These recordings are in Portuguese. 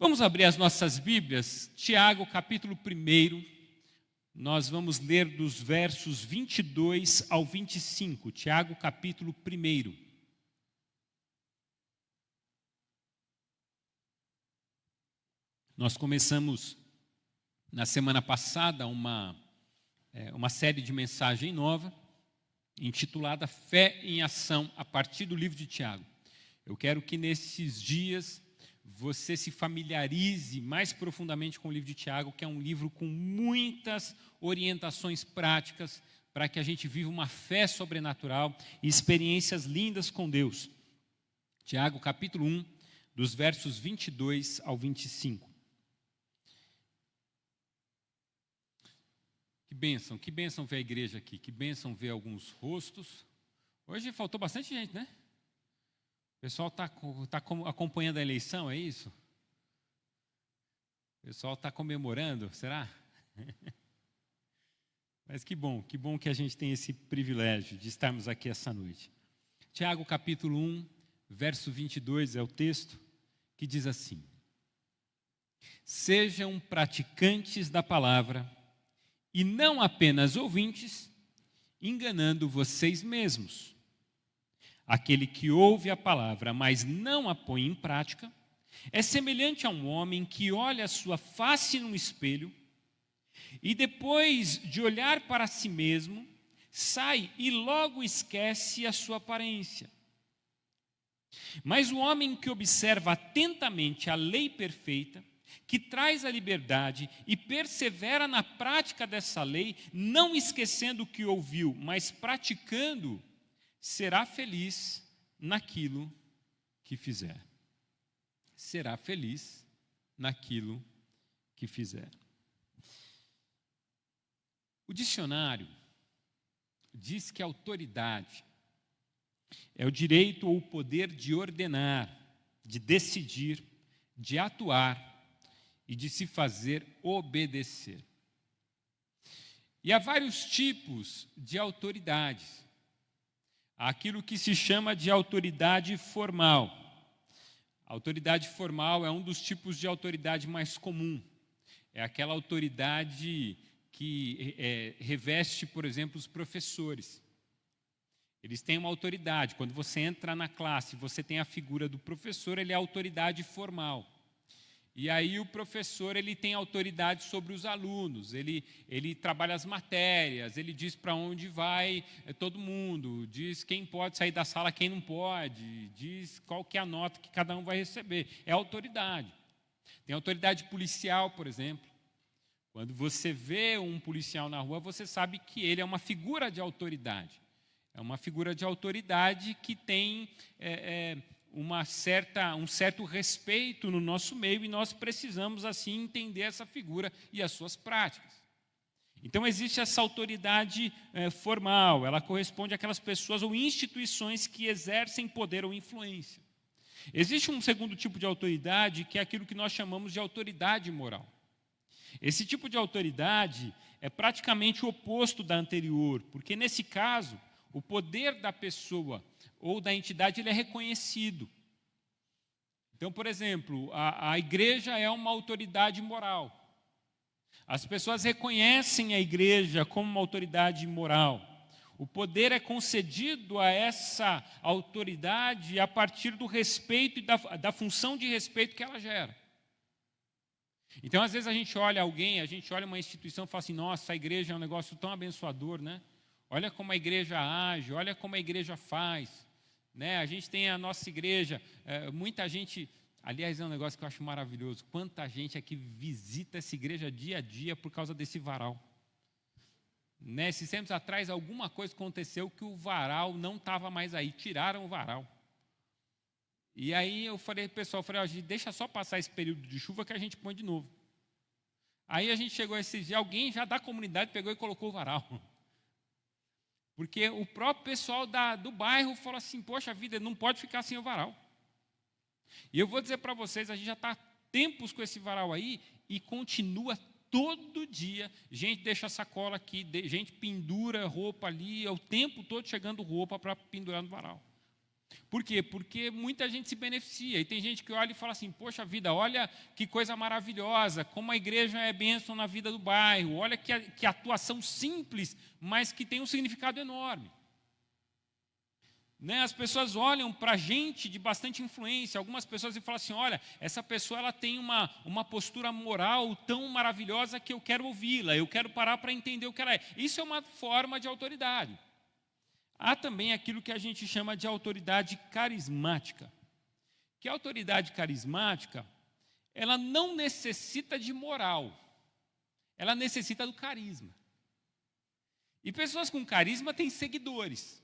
Vamos abrir as nossas Bíblias, Tiago, capítulo 1. Nós vamos ler dos versos 22 ao 25. Tiago, capítulo 1. Nós começamos, na semana passada, uma série de mensagem nova, intitulada Fé em Ação, a partir do livro de Tiago. Eu quero que nesses dias você se familiarize mais profundamente com o livro de Tiago, que é um livro com muitas orientações práticas para que a gente viva uma fé sobrenatural e experiências lindas com Deus. Tiago, capítulo 1, dos versos 22 ao 25. Que bênção ver a igreja aqui, que bênção ver alguns rostos. Hoje faltou bastante gente, né? O pessoal está acompanhando a eleição, é isso? O pessoal está comemorando, será? Mas que bom que a gente tem esse privilégio de estarmos aqui essa noite. Tiago capítulo 1, verso 22 é o texto que diz assim: Sejam praticantes da palavra e não apenas ouvintes, enganando vocês mesmos. Aquele que ouve a palavra, mas não a põe em prática, é semelhante a um homem que olha a sua face no espelho e depois de olhar para si mesmo, sai e logo esquece a sua aparência. Mas o homem que observa atentamente a lei perfeita, que traz a liberdade e persevera na prática dessa lei, não esquecendo o que ouviu, mas praticando, será feliz naquilo que fizer. Será feliz naquilo que fizer. O dicionário diz que a autoridade é o direito ou o poder de ordenar, de decidir, de atuar e de se fazer obedecer. E há vários tipos de autoridades. Há aquilo que se chama de autoridade formal. A autoridade formal é um dos tipos de autoridade mais comum. É aquela autoridade que reveste, por exemplo, os professores. Eles têm uma autoridade. Quando você entra na classe, você tem a figura do professor, ele é a autoridade formal. E aí o professor ele tem autoridade sobre os alunos, ele trabalha as matérias, ele diz para onde vai todo mundo, diz quem pode sair da sala, quem não pode, diz qual que é a nota que cada um vai receber. É autoridade. Tem autoridade policial, por exemplo. Quando você vê um policial na rua, você sabe que ele é uma figura de autoridade. É uma figura de autoridade que tem um certo respeito no nosso meio, e nós precisamos, assim, entender essa figura e as suas práticas. Então, existe essa autoridade formal, ela corresponde àquelas pessoas ou instituições que exercem poder ou influência. Existe um segundo tipo de autoridade, que é aquilo que nós chamamos de autoridade moral. Esse tipo de autoridade é praticamente o oposto da anterior, porque, nesse caso, o poder da pessoa ou da entidade ele é reconhecido. Então, por exemplo, a igreja é uma autoridade moral. As pessoas reconhecem a igreja como uma autoridade moral. O poder é concedido a essa autoridade a partir do respeito e da função de respeito que ela gera. Então, às vezes a gente olha alguém, a gente olha uma instituição e fala assim: nossa, a igreja é um negócio tão abençoador, né? Olha como a igreja age, olha como a igreja faz. Né? A gente tem a nossa igreja, muita gente, aliás, é um negócio que eu acho maravilhoso, quanta gente aqui visita essa igreja dia a dia por causa desse varal. Né? Esses tempos atrás, alguma coisa aconteceu que o varal não estava mais aí, tiraram o varal. E aí eu falei para o pessoal, deixa só passar esse período de chuva que a gente põe de novo. Aí a gente chegou a esse dia, alguém já da comunidade pegou e colocou o varal. Porque o próprio pessoal do bairro falou assim: poxa vida, não pode ficar sem o varal. E eu vou dizer para vocês, a gente já está tempos com esse varal aí e continua todo dia. Gente deixa sacola aqui, gente pendura roupa ali, é o tempo todo chegando roupa para pendurar no varal. Por quê? Porque muita gente se beneficia. E tem gente que olha e fala assim, poxa vida, olha que coisa maravilhosa, como a igreja é bênção na vida do bairro, olha que atuação simples, mas que tem um significado enorme. Né? As pessoas olham para a gente de bastante influência. Algumas pessoas falam assim, olha, essa pessoa ela tem uma postura moral tão maravilhosa que eu quero ouvi-la, eu quero parar para entender o que ela é. Isso é uma forma de autoridade. Há também aquilo que a gente chama de autoridade carismática. Que a autoridade carismática, ela não necessita de moral, ela necessita do carisma. E pessoas com carisma têm seguidores.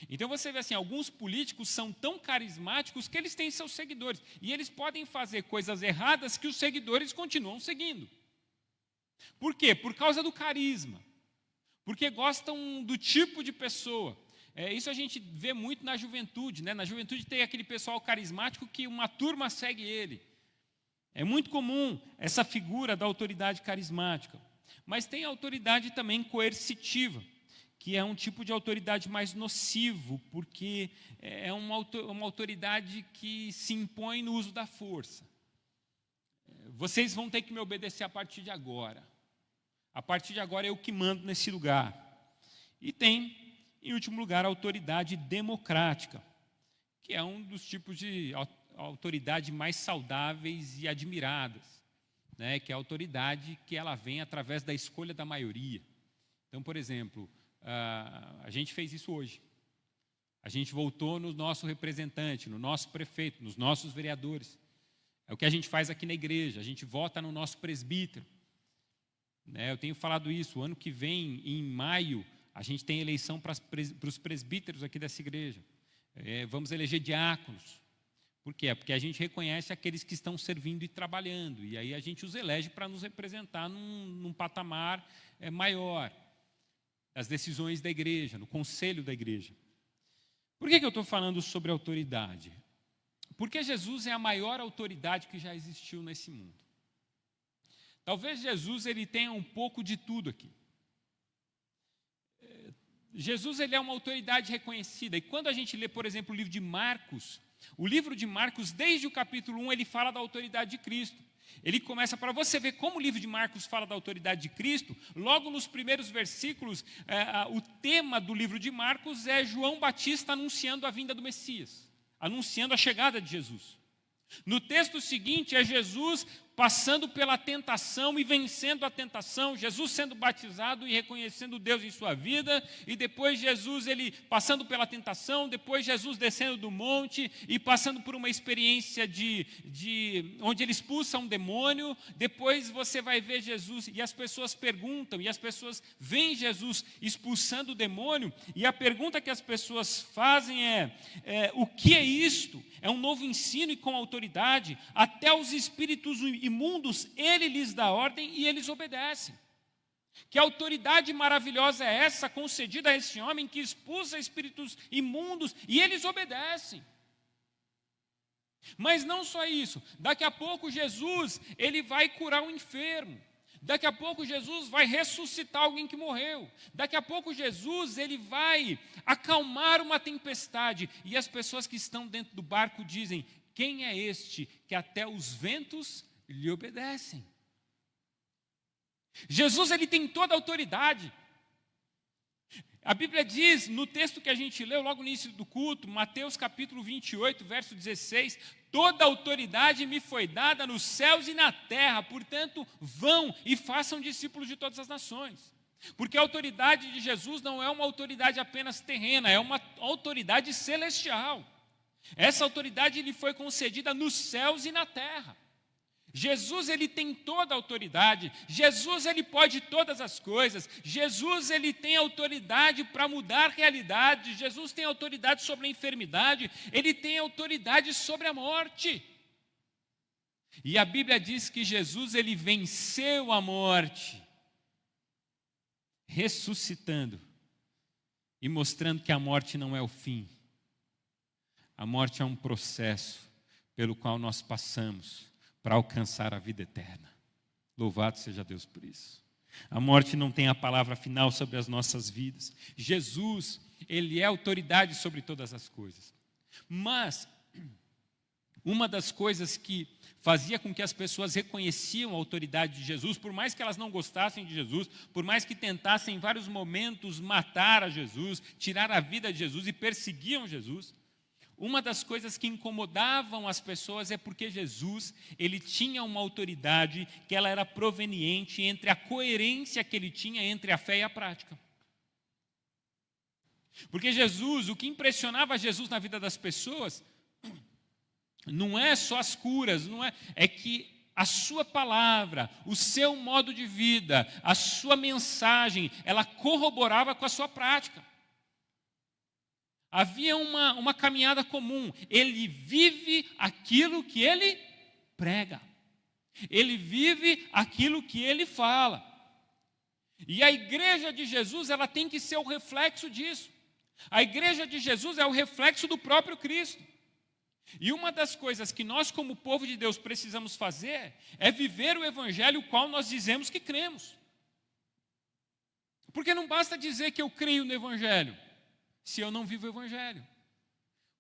Então você vê assim, alguns políticos são tão carismáticos que eles têm seus seguidores. E eles podem fazer coisas erradas que os seguidores continuam seguindo. Por quê? Por causa do carisma. Porque gostam do tipo de pessoa. Isso a gente vê muito na juventude. Né? Na juventude tem aquele pessoal carismático que uma turma segue ele. É muito comum essa figura da autoridade carismática. Mas tem a autoridade também coercitiva, que é um tipo de autoridade mais nocivo, porque é uma autoridade que se impõe no uso da força. Vocês vão ter que me obedecer a partir de agora. A partir de agora eu que mando nesse lugar. E tem, em último lugar, a autoridade democrática, que é um dos tipos de autoridade mais saudáveis e admiradas, né? Que é a autoridade que ela vem através da escolha da maioria. Então, por exemplo, a gente fez isso hoje. A gente votou no nosso representante, no nosso prefeito, nos nossos vereadores. É o que a gente faz aqui na igreja, a gente vota no nosso presbítero. Eu tenho falado isso, o ano que vem, em maio, a gente tem eleição para os presbíteros aqui dessa igreja. Vamos eleger diáconos. Por quê? Porque a gente reconhece aqueles que estão servindo e trabalhando, e aí a gente os elege para nos representar num patamar maior, das decisões da igreja, no conselho da igreja. Por que eu estou falando sobre autoridade? Porque Jesus é a maior autoridade que já existiu nesse mundo. Talvez Jesus ele tenha um pouco de tudo aqui. Jesus ele é uma autoridade reconhecida. E quando a gente lê, por exemplo, o livro de Marcos, desde o capítulo 1, ele fala da autoridade de Cristo. Ele começa, para você ver como o livro de Marcos fala da autoridade de Cristo, logo nos primeiros versículos, o tema do livro de Marcos é João Batista anunciando a vinda do Messias, anunciando a chegada de Jesus. No texto seguinte é Jesus passando pela tentação e vencendo a tentação, Jesus sendo batizado e reconhecendo Deus em sua vida, e depois Jesus ele passando pela tentação, depois Jesus descendo do monte e passando por uma experiência onde ele expulsa um demônio. Depois você vai ver Jesus e as pessoas perguntam, e as pessoas veem Jesus expulsando o demônio, e a pergunta que as pessoas fazem o que é isto? É um novo ensino e com autoridade, até os espíritos imundos, ele lhes dá ordem e eles obedecem. Que autoridade maravilhosa é essa concedida a esse homem que expulsa espíritos imundos e eles obedecem? Mas não só isso, daqui a pouco Jesus, ele vai curar um enfermo. Daqui a pouco Jesus vai ressuscitar alguém que morreu. Daqui a pouco Jesus ele vai acalmar uma tempestade. E as pessoas que estão dentro do barco dizem, quem é este que até os ventos lhe obedecem? Jesus ele tem toda a autoridade. A Bíblia diz, no texto que a gente leu logo no início do culto, Mateus capítulo 28, verso 16, toda autoridade me foi dada nos céus e na terra, portanto, vão e façam discípulos de todas as nações. Porque a autoridade de Jesus não é uma autoridade apenas terrena, é uma autoridade celestial. Essa autoridade lhe foi concedida nos céus e na terra. Jesus ele tem toda a autoridade, Jesus ele pode todas as coisas, Jesus ele tem autoridade para mudar a realidade, Jesus tem autoridade sobre a enfermidade, ele tem autoridade sobre a morte. E a Bíblia diz que Jesus ele venceu a morte, ressuscitando e mostrando que a morte não é o fim. A morte é um processo pelo qual nós passamos para alcançar a vida eterna. Louvado seja Deus por isso. A morte não tem a palavra final sobre as nossas vidas. Jesus, ele é autoridade sobre todas as coisas. Mas uma das coisas que fazia com que as pessoas reconheciam a autoridade de Jesus, por mais que elas não gostassem de Jesus, por mais que tentassem em vários momentos matar a Jesus, tirar a vida de Jesus e perseguiam Jesus, uma das coisas que incomodavam as pessoas é porque Jesus, ele tinha uma autoridade que ela era proveniente entre a coerência que ele tinha entre a fé e a prática. Porque Jesus, o que impressionava Jesus na vida das pessoas, não é só as curas, é que a sua palavra, o seu modo de vida, a sua mensagem, ela corroborava com a sua prática. Havia uma caminhada comum. Ele vive aquilo que ele prega. Ele vive aquilo que ele fala. E a igreja de Jesus, ela tem que ser o reflexo disso. A igreja de Jesus é o reflexo do próprio Cristo. E uma das coisas que nós, como povo de Deus, precisamos fazer é viver o evangelho o qual nós dizemos que cremos. Porque não basta dizer que eu creio no evangelho se eu não vivo o evangelho.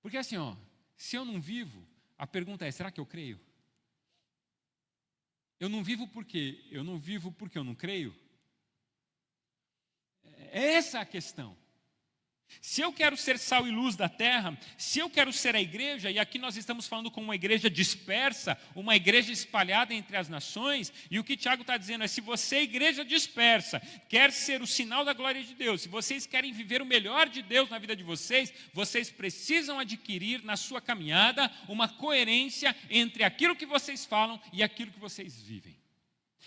Porque assim, se eu não vivo, a pergunta é, será que eu creio? Eu não vivo por quê? Eu não vivo porque eu não creio? Essa é a questão. Se eu quero ser sal e luz da terra, se eu quero ser a igreja, e aqui nós estamos falando com uma igreja dispersa, uma igreja espalhada entre as nações, e o que Tiago está dizendo é, se você, igreja dispersa, quer ser o sinal da glória de Deus, se vocês querem viver o melhor de Deus na vida de vocês, vocês precisam adquirir na sua caminhada uma coerência entre aquilo que vocês falam e aquilo que vocês vivem.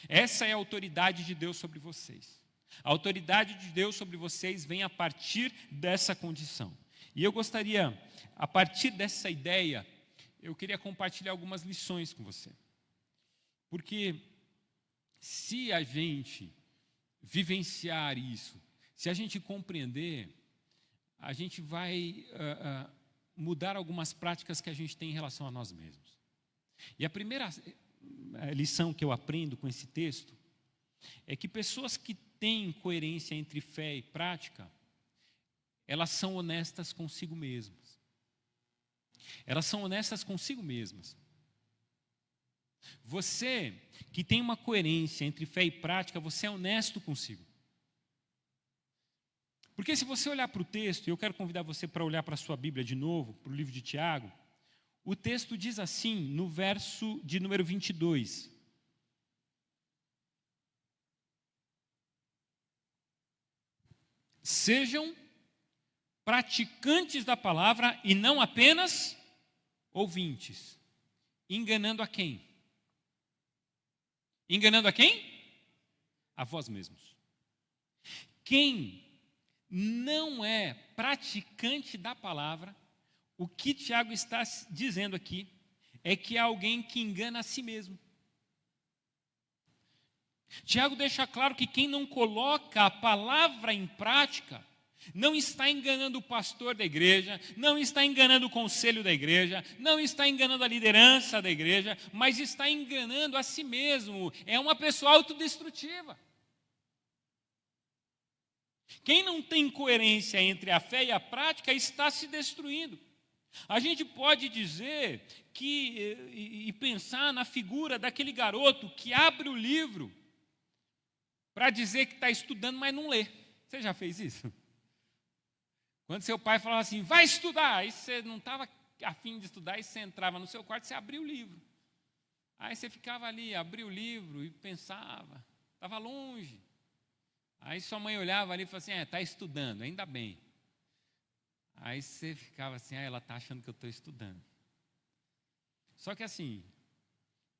Essa é a autoridade de Deus sobre vocês. A autoridade de Deus sobre vocês vem a partir dessa condição. E eu gostaria, a partir dessa ideia, eu queria compartilhar algumas lições com você. Porque se a gente vivenciar isso, se a gente compreender, a gente vai mudar algumas práticas que a gente tem em relação a nós mesmos. E a primeira lição que eu aprendo com esse texto é que pessoas que têm coerência entre fé e prática, elas são honestas consigo mesmas. Elas são honestas consigo mesmas. Você que tem uma coerência entre fé e prática, você é honesto consigo. Porque se você olhar para o texto, e eu quero convidar você para olhar para a sua Bíblia de novo, para o livro de Tiago, o texto diz assim, no verso de número 22. Sejam praticantes da palavra e não apenas ouvintes. Enganando a quem? Enganando a quem? A vós mesmos. Quem não é praticante da palavra, o que Tiago está dizendo aqui é que é alguém que engana a si mesmo. Tiago deixa claro que quem não coloca a palavra em prática não está enganando o pastor da igreja, não está enganando o conselho da igreja, não está enganando a liderança da igreja, mas está enganando a si mesmo. É uma pessoa autodestrutiva. Quem não tem coerência entre a fé e a prática está se destruindo. A gente pode dizer e pensar na figura daquele garoto que abre o livro para dizer que está estudando, mas não lê. Você já fez isso? Quando seu pai falava assim, vai estudar, aí você não estava a fim de estudar, e você entrava no seu quarto e você abria o livro. Aí você ficava ali, abria o livro e pensava, estava longe. Aí sua mãe olhava ali e falava assim, está estudando, ainda bem. Aí você ficava assim, ela está achando que eu estou estudando. Só que assim,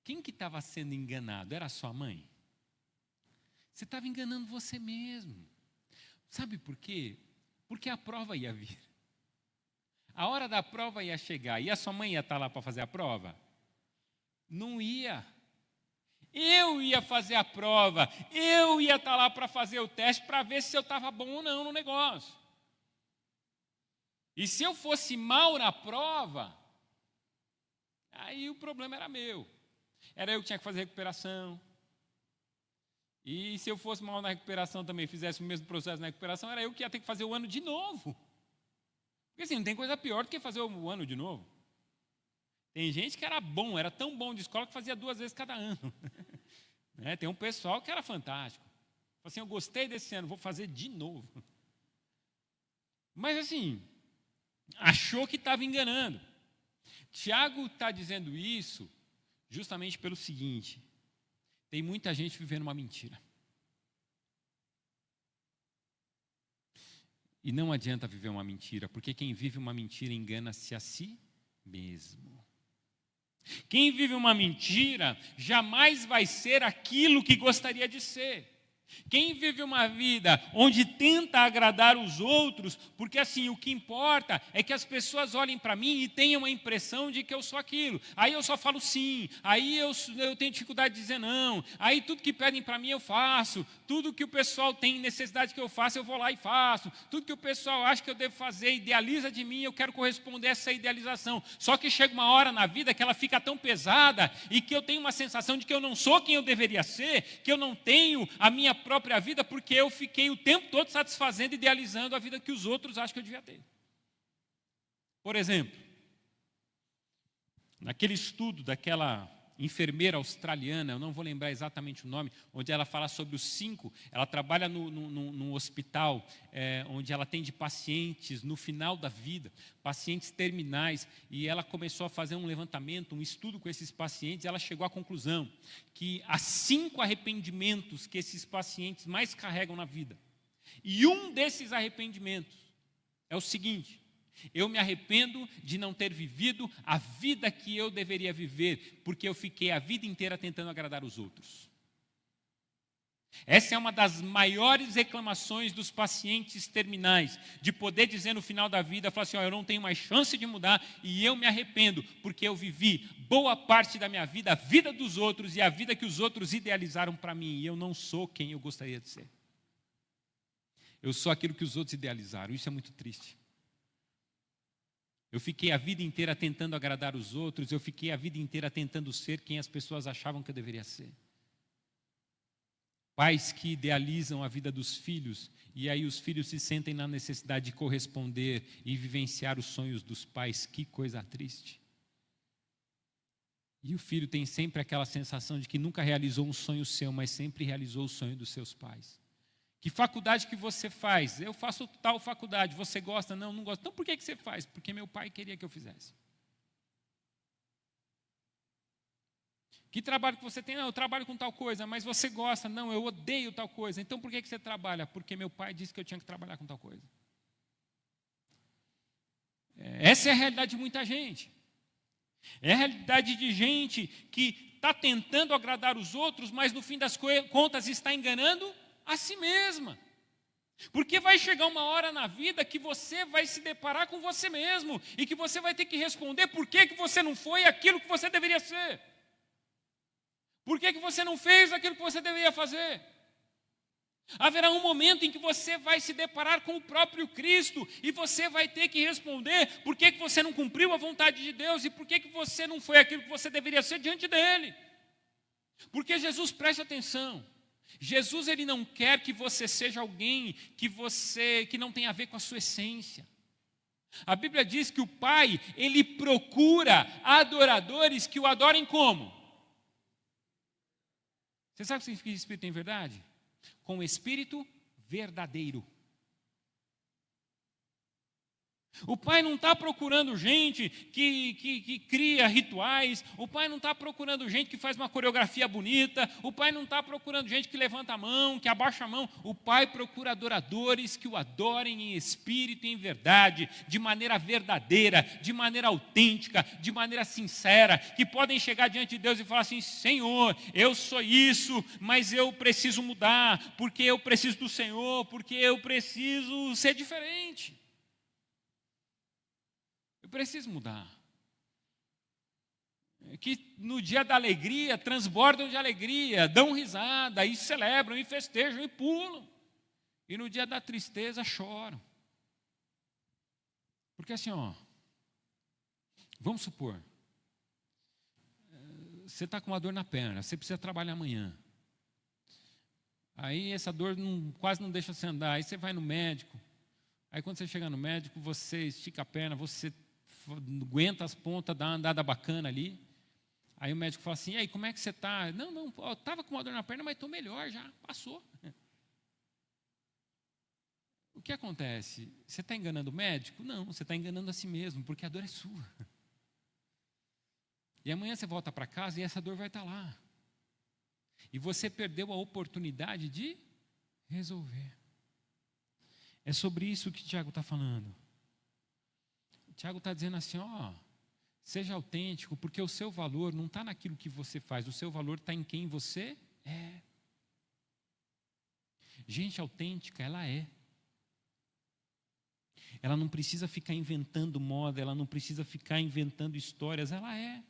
quem que estava sendo enganado? Era a sua mãe? Você estava enganando você mesmo. Sabe por quê? Porque a prova ia vir. A hora da prova ia chegar. E a sua mãe ia estar lá para fazer a prova? Não ia. Eu ia fazer a prova. Eu ia estar lá para fazer o teste para ver se eu estava bom ou não no negócio. E se eu fosse mal na prova, aí o problema era meu. Era eu que tinha que fazer recuperação. E se eu fosse mal na recuperação também, fizesse o mesmo processo na recuperação, era eu que ia ter que fazer o ano de novo. Porque assim, não tem coisa pior do que fazer o ano de novo. Tem gente que era bom, era tão bom de escola que fazia 2 vezes cada ano. Tem um pessoal que era fantástico. Assim, eu gostei desse ano, vou fazer de novo. Mas assim, achou que estava enganando. Tiago está dizendo isso justamente pelo seguinte: tem muita gente vivendo uma mentira. E não adianta viver uma mentira, porque quem vive uma mentira engana-se a si mesmo. Quem vive uma mentira jamais vai ser aquilo que gostaria de ser. Quem vive uma vida onde tenta agradar os outros, porque assim, o que importa é que as pessoas olhem para mim e tenham a impressão de que eu sou aquilo. Aí eu só falo sim, aí eu tenho dificuldade de dizer não, aí tudo que pedem para mim eu faço, tudo que o pessoal tem necessidade que eu faça, eu vou lá e faço, tudo que o pessoal acha que eu devo fazer, idealiza de mim, eu quero corresponder a essa idealização. Só que chega uma hora na vida que ela fica tão pesada e que eu tenho uma sensação de que eu não sou quem eu deveria ser, que eu não tenho a minha própria vida, porque eu fiquei o tempo todo satisfazendo, idealizando a vida que os outros acham que eu devia ter. Por exemplo, naquele estudo daquela enfermeira australiana, eu não vou lembrar exatamente o nome, onde ela fala sobre os 5, ela trabalha num hospital, onde ela atende pacientes no final da vida, pacientes terminais, e ela começou a fazer um levantamento, um estudo com esses pacientes, e ela chegou à conclusão que há 5 arrependimentos que esses pacientes mais carregam na vida. E um desses arrependimentos é o seguinte: eu me arrependo de não ter vivido a vida que eu deveria viver, porque eu fiquei a vida inteira tentando agradar os outros. Essa é uma das maiores reclamações dos pacientes terminais, de poder dizer no final da vida, falar assim, eu não tenho mais chance de mudar e eu me arrependo, porque eu vivi boa parte da minha vida, a vida dos outros e a vida que os outros idealizaram para mim, e eu não sou quem eu gostaria de ser. Eu sou aquilo que os outros idealizaram, isso é muito triste. Eu fiquei a vida inteira tentando agradar os outros, eu fiquei a vida inteira tentando ser quem as pessoas achavam que eu deveria ser. Pais que idealizam a vida dos filhos, e aí os filhos se sentem na necessidade de corresponder e vivenciar os sonhos dos pais, que coisa triste. E o filho tem sempre aquela sensação de que nunca realizou um sonho seu, mas sempre realizou o sonho dos seus pais. Que faculdade que você faz? Eu faço tal faculdade. Você gosta? Não, não gosto. Então por que você faz? Porque meu pai queria que eu fizesse. Que trabalho que você tem? Não, eu trabalho com tal coisa, mas você gosta? Não, eu odeio tal coisa. Então por que você trabalha? Porque meu pai disse que eu tinha que trabalhar com tal coisa. Essa é a realidade de muita gente. É a realidade de gente que está tentando agradar os outros, mas no fim das contas está enganando a si mesma. Porque vai chegar uma hora na vida que você vai se deparar com você mesmo e que você vai ter que responder por que você não foi aquilo que você deveria ser. Por que você não fez aquilo que você deveria fazer? Haverá um momento em que você vai se deparar com o próprio Cristo e você vai ter que responder por que você não cumpriu a vontade de Deus e por que você não foi aquilo que você deveria ser diante dele. Porque Jesus, preste atenção, Jesus ele não quer que você seja alguém que não tem a ver com a sua essência. A Bíblia diz que o Pai, ele procura adoradores que o adorem como? Você sabe o que significa espírito em verdade? Com o espírito verdadeiro. O Pai não está procurando gente que cria rituais, o Pai não está procurando gente que faz uma coreografia bonita, o Pai não está procurando gente que levanta a mão, que abaixa a mão, o Pai procura adoradores que o adorem em espírito e em verdade, de maneira verdadeira, de maneira autêntica, de maneira sincera, que podem chegar diante de Deus e falar assim, Senhor, eu sou isso, mas eu preciso mudar, porque eu preciso do Senhor, porque eu preciso ser diferente. Eu preciso mudar. Que no dia da alegria, transbordam de alegria, dão risada, e celebram, e festejam, e pulam. E no dia da tristeza, choram. Porque assim, vamos supor, você está com uma dor na perna, você precisa trabalhar amanhã. Aí essa dor quase não deixa você andar. Aí você vai no médico. Aí quando você chega no médico, você estica a perna, você aguenta as pontas, dá uma andada bacana ali. Aí o médico fala assim, e aí, como é que você está? Não, eu estava com uma dor na perna, mas estou melhor já, passou. O que acontece? Você está enganando o médico? Não, você está enganando a si mesmo, porque a dor é sua. E amanhã você volta para casa e essa dor vai estar lá. E você perdeu a oportunidade de resolver. É sobre isso que o Tiago está falando. O Tiago está dizendo assim, seja autêntico, porque o seu valor não está naquilo que você faz, o seu valor está em quem você é. Gente autêntica, ela é. Ela não precisa ficar inventando moda, ela não precisa ficar inventando histórias, ela é.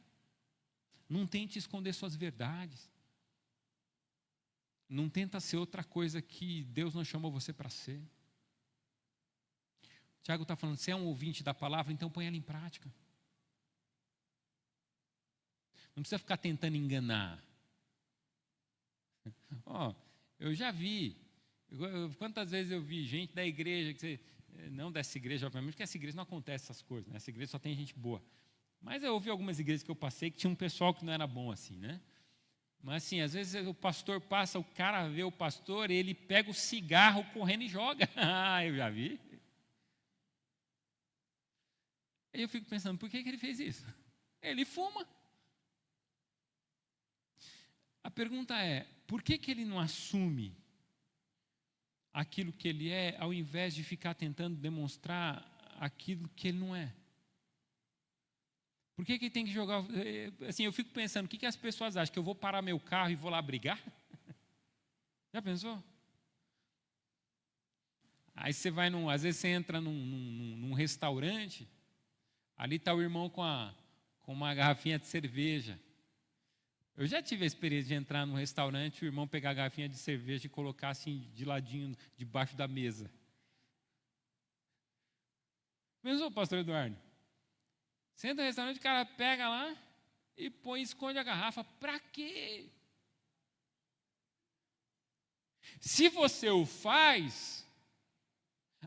Não tente esconder suas verdades. Não tenta ser outra coisa que Deus não chamou você para ser. O Tiago está falando, você é um ouvinte da palavra, então põe ela em prática. Não precisa ficar tentando enganar. Eu já vi. Quantas vezes eu vi gente da igreja, não dessa igreja, obviamente, porque essa igreja não acontece essas coisas, né? Essa igreja só tem gente boa. Mas eu ouvi algumas igrejas que eu passei que tinha um pessoal que não era bom assim, né? Mas assim, às vezes o pastor passa, o cara vê o pastor, ele pega o cigarro correndo e joga. Eu já vi. Aí eu fico pensando, por que ele fez isso? Ele fuma. A pergunta é, por que ele não assume aquilo que ele é, ao invés de ficar tentando demonstrar aquilo que ele não é? Por que ele tem que jogar? Assim, eu fico pensando, o que as pessoas acham? Que eu vou parar meu carro e vou lá brigar? Já pensou? Aí você vai às vezes você entra num restaurante, ali está o irmão com uma garrafinha de cerveja. Eu já tive a experiência de entrar num restaurante, o irmão pegar a garrafinha de cerveja e colocar assim de ladinho, debaixo da mesa. Pensou, pastor Eduardo? Você entra no restaurante, o cara pega lá e esconde a garrafa. Para quê? Se você o faz,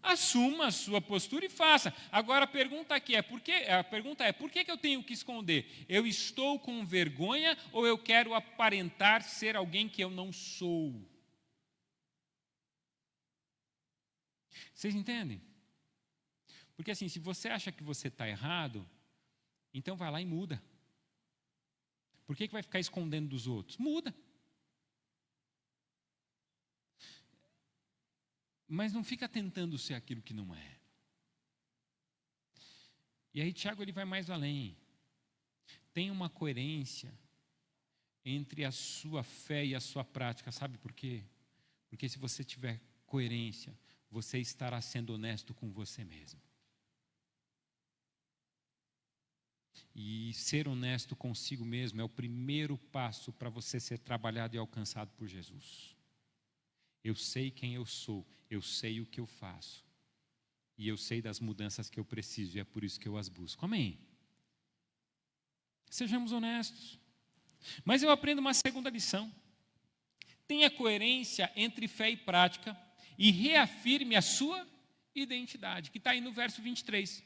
assuma a sua postura e faça. Agora a pergunta aqui é, por que eu tenho que esconder? Eu estou com vergonha ou eu quero aparentar ser alguém que eu não sou? Vocês entendem? Porque assim, se você acha que você está errado, então vai lá e muda. Por que vai ficar escondendo dos outros? Muda. Mas não fica tentando ser aquilo que não é. E aí Tiago ele vai mais além. Tem uma coerência entre a sua fé e a sua prática. Sabe por quê? Porque se você tiver coerência, você estará sendo honesto com você mesmo. E ser honesto consigo mesmo é o primeiro passo para você ser trabalhado e alcançado por Jesus. Eu sei quem eu sou, eu sei o que eu faço. E eu sei das mudanças que eu preciso, e é por isso que eu as busco. Amém? Sejamos honestos. Mas eu aprendo uma segunda lição. Tenha coerência entre fé e prática e reafirme a sua identidade, que está aí no verso 23.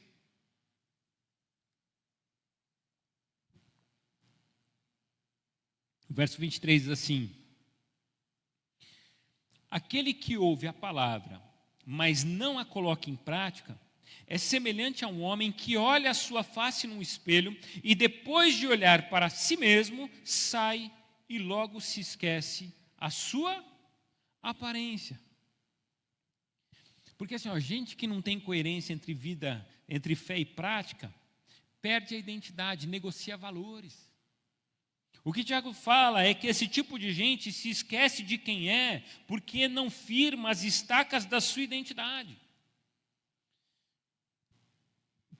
O verso 23 diz assim: aquele que ouve a palavra, mas não a coloca em prática, é semelhante a um homem que olha a sua face num espelho e depois de olhar para si mesmo, sai e logo se esquece a sua aparência. Porque assim, gente que não tem coerência entre fé e prática, perde a identidade, negocia valores. O que Tiago fala é que esse tipo de gente se esquece de quem é, porque não firma as estacas da sua identidade.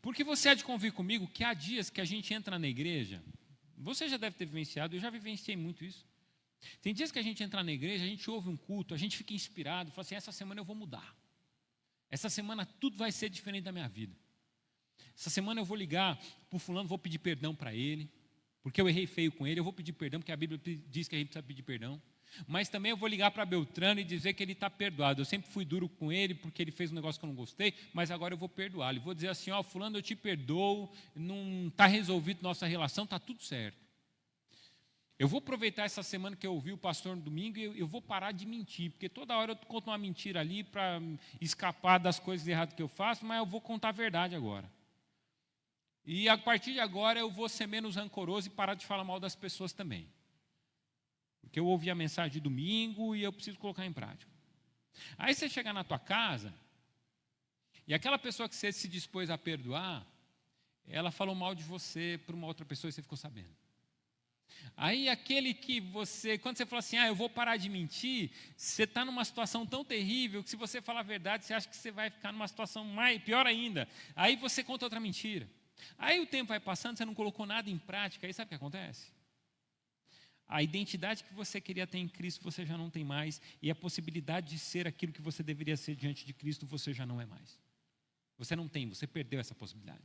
Porque você há de convir comigo que há dias que a gente entra na igreja, você já deve ter vivenciado, eu já vivenciei muito isso. Tem dias que a gente entra na igreja, a gente ouve um culto, a gente fica inspirado, fala assim, essa semana eu vou mudar. Essa semana tudo vai ser diferente da minha vida. Essa semana eu vou ligar para o fulano, vou pedir perdão para ele. porque eu errei feio com ele, eu vou pedir perdão, porque a Bíblia diz que a gente precisa pedir perdão. Mas também eu vou ligar para Beltrano e dizer que ele está perdoado. Eu sempre fui duro com ele, porque ele fez um negócio que eu não gostei, mas agora eu vou perdoá-lo. Vou dizer assim, ó, fulano, eu te perdoo, não está resolvido nossa relação, está tudo certo. Eu vou aproveitar essa semana que eu ouvi o pastor no domingo e eu vou parar de mentir, porque toda hora eu conto uma mentira ali para escapar das coisas erradas que eu faço, mas eu vou contar a verdade agora. E a partir de agora eu vou ser menos rancoroso e parar de falar mal das pessoas também. Porque eu ouvi a mensagem de domingo e eu preciso colocar em prática. Aí você chega na tua casa e aquela pessoa que você se dispôs a perdoar, ela falou mal de você para uma outra pessoa e você ficou sabendo. Aí aquele que você, quando você fala assim, eu vou parar de mentir, você está numa situação tão terrível que se você falar a verdade, você acha que você vai ficar numa situação pior ainda. Aí você conta outra mentira. Aí o tempo vai passando, você não colocou nada em prática, aí sabe o que acontece? A identidade que você queria ter em Cristo, você já não tem mais, e a possibilidade de ser aquilo que você deveria ser diante de Cristo, você já não é mais. Você não tem, você perdeu essa possibilidade.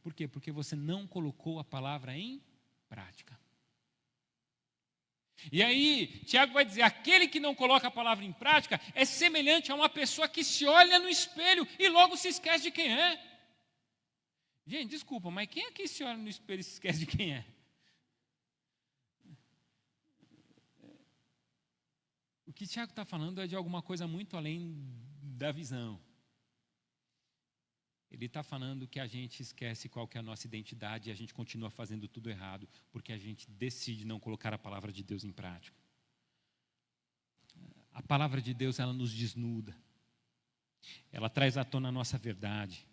Por quê? Porque você não colocou a palavra em prática. E aí, Tiago vai dizer, aquele que não coloca a palavra em prática é semelhante a uma pessoa que se olha no espelho e logo se esquece de quem é. Gente, desculpa, mas quem aqui se olha no espelho e se esquece de quem é? O que Tiago está falando é de alguma coisa muito além da visão. Ele está falando que a gente esquece qual que é a nossa identidade e a gente continua fazendo tudo errado, porque a gente decide não colocar a palavra de Deus em prática. A palavra de Deus, ela nos desnuda. Ela traz à tona a nossa verdade.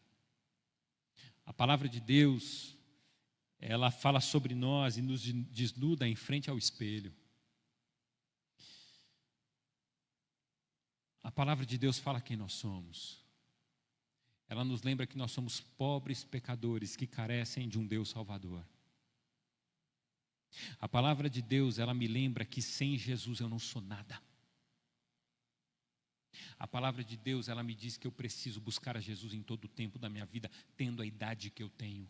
A palavra de Deus, ela fala sobre nós e nos desnuda em frente ao espelho. A palavra de Deus fala quem nós somos. Ela nos lembra que nós somos pobres pecadores que carecem de um Deus Salvador. A palavra de Deus, ela me lembra que sem Jesus eu não sou nada. A palavra de Deus, ela me diz que eu preciso buscar a Jesus em todo o tempo da minha vida, tendo a idade que eu tenho.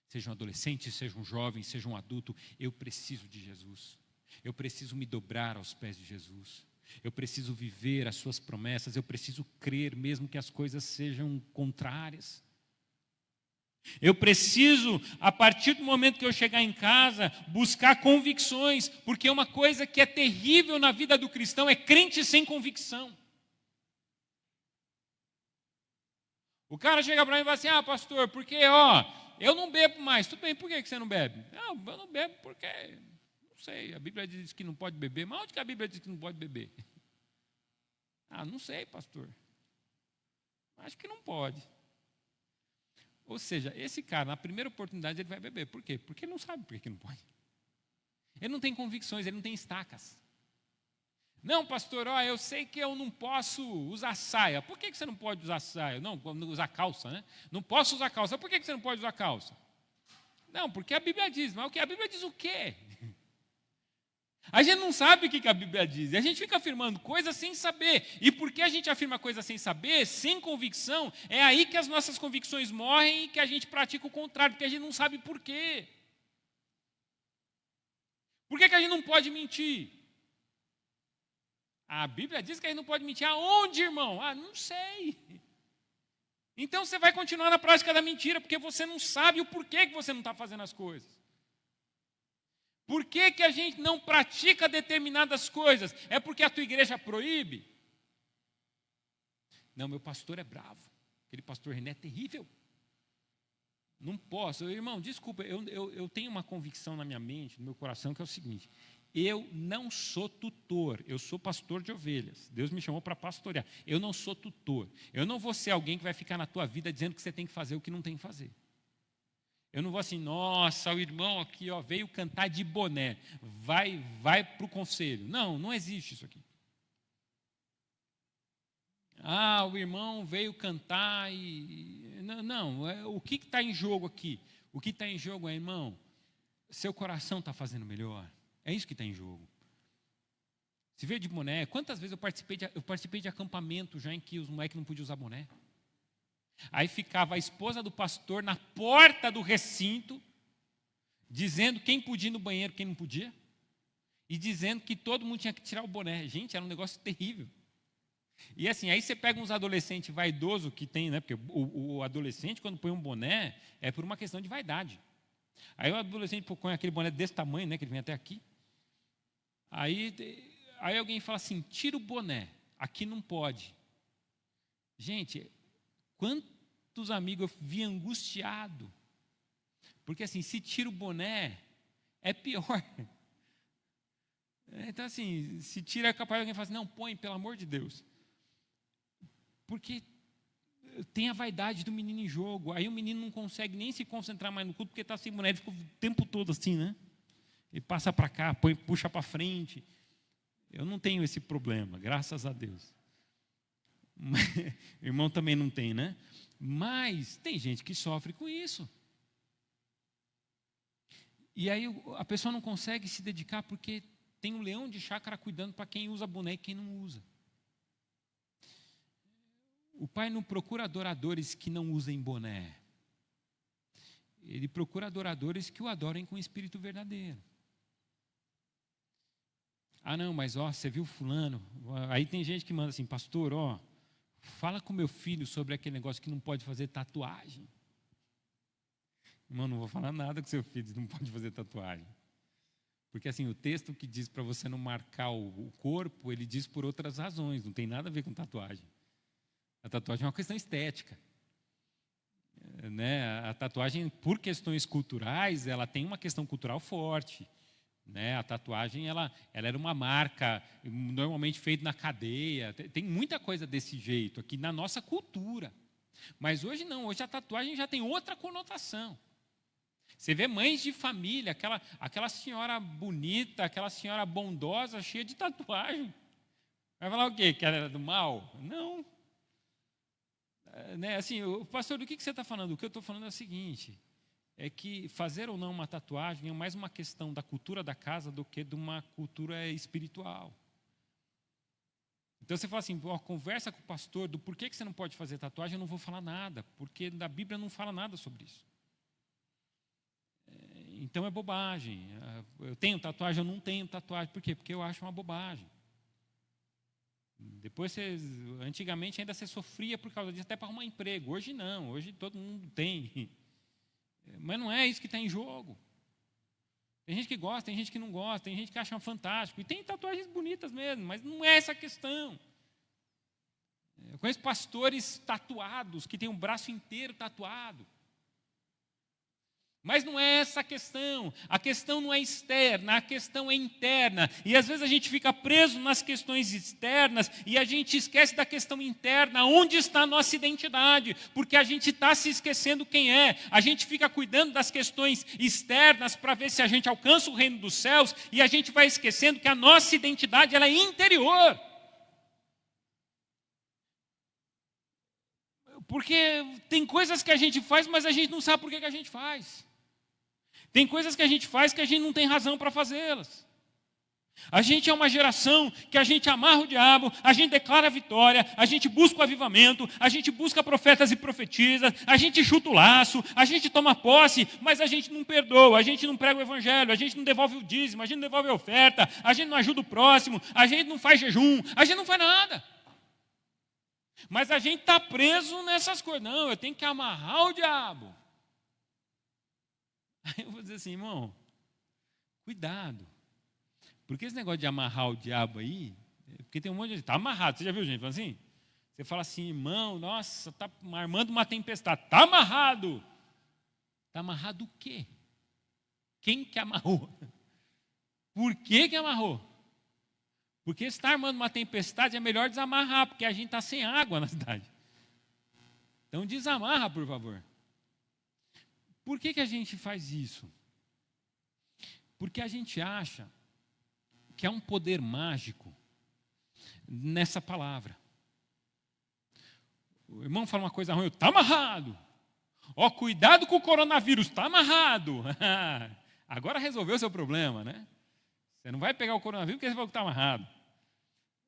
Seja um adolescente, seja um jovem, seja um adulto, eu preciso de Jesus. Eu preciso me dobrar aos pés de Jesus. Eu preciso viver as suas promessas, eu preciso crer mesmo que as coisas sejam contrárias. Eu preciso, a partir do momento que eu chegar em casa, buscar convicções, porque uma coisa que é terrível na vida do cristão é crente sem convicção. O cara chega para mim e fala assim, pastor, porque eu não bebo mais. Tudo bem, por que você não bebe? Eu não bebo porque... Não sei, a Bíblia diz que não pode beber, mas onde que a Bíblia diz que não pode beber? Não sei, pastor. Acho que não pode. Ou seja, esse cara, na primeira oportunidade, ele vai beber. Por quê? Porque ele não sabe por que não pode. Ele não tem convicções, ele não tem estacas. Não, pastor, eu sei que eu não posso usar saia. Por que você não pode usar saia? Não, usar calça, né? Não posso usar calça. Por que você não pode usar calça? Não, porque a Bíblia diz. Mas a Bíblia diz o quê? A gente não sabe o que a Bíblia diz, a gente fica afirmando coisas sem saber, e porque a gente afirma coisas sem saber, sem convicção, é aí que as nossas convicções morrem e que a gente pratica o contrário, porque a gente não sabe por quê. Por que a gente não pode mentir? A Bíblia diz que a gente não pode mentir. Aonde, irmão? Não sei. Então você vai continuar na prática da mentira, porque você não sabe o porquê que você não está fazendo as coisas. Por que a gente não pratica determinadas coisas? É porque a tua igreja proíbe? Não, meu pastor é bravo. Aquele pastor René é terrível. Não posso. Irmão, desculpa, eu tenho uma convicção na minha mente, no meu coração, que é o seguinte. Eu não sou tutor, eu sou pastor de ovelhas. Deus me chamou para pastorear. Eu não sou tutor. Eu não vou ser alguém que vai ficar na tua vida dizendo que você tem que fazer o que não tem que fazer. Eu não vou assim, nossa, o irmão aqui veio cantar de boné, vai para o conselho. Não existe isso aqui. O irmão veio cantar e... Não, o que está em jogo aqui? O que está em jogo é, irmão, seu coração está fazendo melhor. É isso que está em jogo. Se veio de boné, quantas vezes eu participei de acampamento já em que os moleques não podiam usar boné? Aí ficava a esposa do pastor na porta do recinto, dizendo quem podia ir no banheiro, quem não podia, e dizendo que todo mundo tinha que tirar o boné. Gente, era um negócio terrível. E assim, aí você pega uns adolescentes vaidosos que tem, né? Porque o adolescente, quando põe um boné, é por uma questão de vaidade. Aí o adolescente põe aquele boné desse tamanho, né? Que ele vem até aqui. Aí alguém fala assim, tira o boné, aqui não pode. Gente, quantos amigos eu vi angustiado? Porque assim, se tira o boné, é pior. Então assim, se tira é capaz de alguém falar assim, não, põe, pelo amor de Deus. Porque tem a vaidade do menino em jogo. Aí o menino não consegue nem se concentrar mais no culto, porque está sem boné, ele fica o tempo todo assim, né? Ele passa para cá, puxa para frente. Eu não tenho esse problema, graças a Deus. O irmão também não tem, né? Mas tem gente que sofre com isso. E aí a pessoa não consegue se dedicar porque tem um leão de chácara cuidando para quem usa boné e quem não usa. O Pai não procura adoradores que não usem boné. Ele procura adoradores que o adorem com espírito verdadeiro. Ah, não, mas você viu fulano? Aí tem gente que manda assim, pastor, fala com meu filho sobre aquele negócio que não pode fazer tatuagem. Irmão, não vou falar nada com seu filho, não pode fazer tatuagem. Porque assim, o texto que diz para você não marcar o corpo, ele diz por outras razões, não tem nada a ver com tatuagem. A tatuagem é uma questão estética. Né? A tatuagem, por questões culturais, ela tem uma questão cultural forte. Né? A tatuagem ela era uma marca, normalmente feita na cadeia. Tem muita coisa desse jeito aqui na nossa cultura. Mas hoje não, hoje a tatuagem já tem outra conotação. Você vê mães de família, aquela senhora bonita, aquela senhora bondosa, cheia de tatuagem. Vai falar o quê? Que ela era do mal? Não. Né, assim, pastor, do que você está falando? O que eu estou falando é o seguinte, é que fazer ou não uma tatuagem é mais uma questão da cultura da casa do que de uma cultura espiritual. Então você fala assim, conversa com o pastor do porquê que você não pode fazer tatuagem, eu não vou falar nada, porque na Bíblia não fala nada sobre isso. Então é bobagem. Eu tenho tatuagem, eu não tenho tatuagem. Por quê? Porque eu acho uma bobagem. Depois, antigamente ainda você sofria por causa disso, até para arrumar emprego. Hoje não, hoje todo mundo tem. Mas não é isso que está em jogo. Tem gente que gosta, tem gente que não gosta, tem gente que acha fantástico. E tem tatuagens bonitas mesmo, mas não é essa a questão. Eu conheço pastores tatuados, que têm um braço inteiro tatuado. Mas não é essa a questão não é externa, a questão é interna. E às vezes a gente fica preso nas questões externas e a gente esquece da questão interna, onde está a nossa identidade, porque a gente está se esquecendo quem é. A gente fica cuidando das questões externas para ver se a gente alcança o reino dos céus e a gente vai esquecendo que a nossa identidade ela é interior. Porque tem coisas que a gente faz, mas a gente não sabe por que a gente faz. Tem coisas que a gente faz que a gente não tem razão para fazê-las. A gente é uma geração que a gente amarra o diabo, a gente declara a vitória, a gente busca o avivamento, a gente busca profetas e profetisas, a gente chuta o laço, a gente toma posse, mas a gente não perdoa, a gente não prega o evangelho, a gente não devolve o dízimo, a gente não devolve a oferta, a gente não ajuda o próximo, a gente não faz jejum, a gente não faz nada. Mas a gente está preso nessas coisas. Não, eu tenho que amarrar o diabo. Aí eu vou dizer assim, irmão, cuidado. Porque esse negócio de amarrar o diabo aí, porque tem um monte de gente, está amarrado, você já viu gente falando assim? Você fala assim, irmão, nossa, está armando uma tempestade, está amarrado. Está amarrado o quê? Quem que amarrou? Por que amarrou? Porque se está armando uma tempestade, é melhor desamarrar, porque a gente está sem água na cidade. Então desamarra, por favor. Por que a gente faz isso? Porque a gente acha que há um poder mágico nessa palavra. O irmão fala uma coisa ruim, está amarrado. Cuidado com o coronavírus, está amarrado. Agora resolveu o seu problema, né? Você não vai pegar o coronavírus porque você falou que está amarrado.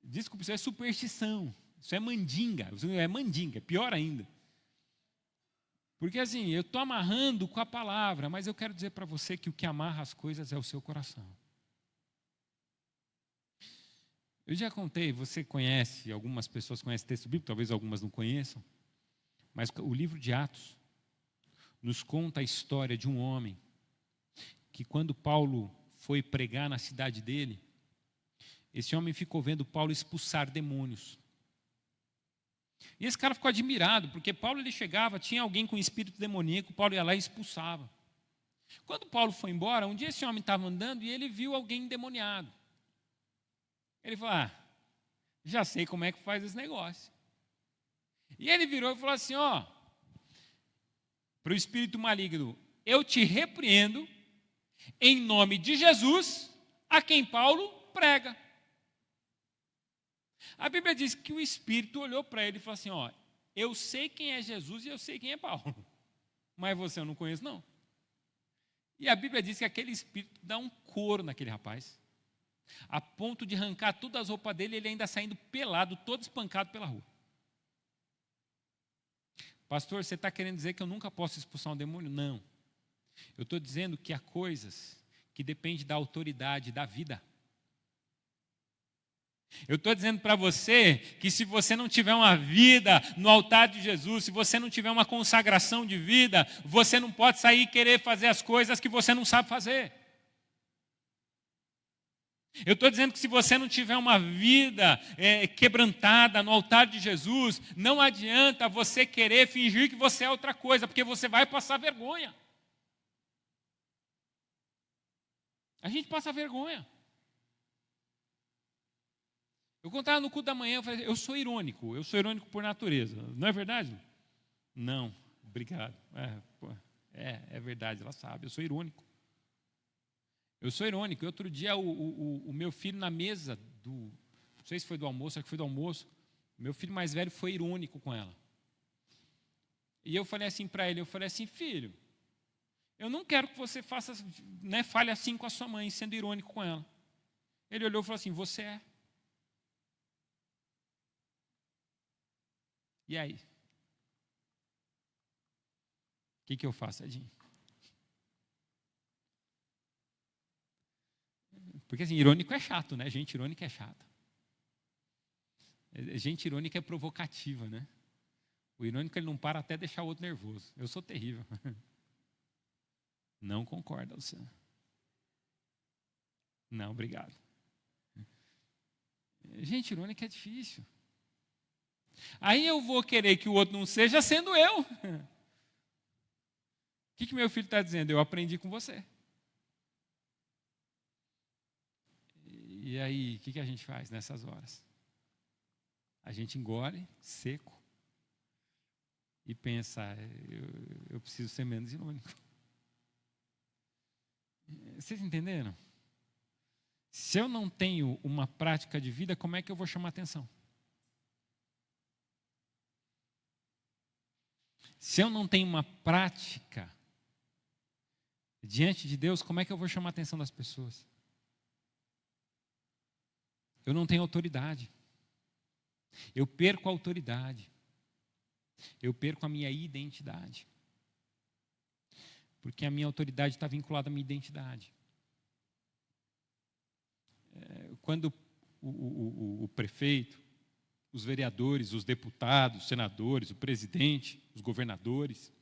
Desculpa, isso é superstição. Isso é mandinga. É mandinga, é pior ainda. Porque assim, eu estou amarrando com a palavra, mas eu quero dizer para você que o que amarra as coisas é o seu coração. Eu já contei, você conhece, algumas pessoas conhecem texto bíblico, talvez algumas não conheçam, mas o livro de Atos nos conta a história de um homem que quando Paulo foi pregar na cidade dele, esse homem ficou vendo Paulo expulsar demônios. E esse cara ficou admirado, porque Paulo ele chegava, tinha alguém com espírito demoníaco, Paulo ia lá e expulsava. Quando Paulo foi embora, um dia esse homem estava andando e ele viu alguém endemoniado. Ele falou, já sei como é que faz esse negócio. E ele virou e falou assim, para o espírito maligno, eu te repreendo em nome de Jesus, a quem Paulo prega. A Bíblia diz que o Espírito olhou para ele e falou assim, eu sei quem é Jesus e eu sei quem é Paulo, mas você eu não conheço não. E a Bíblia diz que aquele Espírito dá um couro naquele rapaz, a ponto de arrancar todas as roupas dele, ele ainda saindo pelado, todo espancado pela rua. Pastor, você está querendo dizer que eu nunca posso expulsar um demônio? Não. Eu estou dizendo que há coisas que dependem da autoridade da vida. Eu estou dizendo para você que se você não tiver uma vida no altar de Jesus, se você não tiver uma consagração de vida, você não pode sair e querer fazer as coisas que você não sabe fazer. Eu estou dizendo que se você não tiver uma vida quebrantada no altar de Jesus, não adianta você querer fingir que você é outra coisa, porque você vai passar vergonha. A gente passa vergonha. Eu contava no culto da manhã, eu falei, eu sou irônico por natureza. Não é verdade? Não, obrigado. É verdade, ela sabe, eu sou irônico. Eu sou irônico. Outro dia o meu filho na mesa, não sei se foi do almoço, acho que foi do almoço, meu filho mais velho foi irônico com ela. E eu falei assim para ele, filho, eu não quero que você faça, fale assim com a sua mãe, sendo irônico com ela. Ele olhou e falou assim, você é. E aí? O que eu faço, Edinho? Porque assim, irônico é chato, né? Gente irônica é chata. Gente irônica é provocativa, né? O irônico ele não para até deixar o outro nervoso. Eu sou terrível. Não concorda, Luciano? Não, obrigado. Gente irônica é difícil. Aí eu vou querer que o outro não seja sendo eu. O que meu filho está dizendo? Eu aprendi com você. E aí, o que a gente faz nessas horas? A gente engole, seco, e pensa, eu preciso ser menos irônico. Vocês entenderam? Se eu não tenho uma prática de vida, como é que eu vou chamar atenção? Se eu não tenho uma prática diante de Deus, como é que eu vou chamar a atenção das pessoas? Eu não tenho autoridade. Eu perco a autoridade. Eu perco a minha identidade. Porque a minha autoridade está vinculada à minha identidade. Quando o prefeito, os vereadores, os deputados, os senadores, o presidente, os governadores,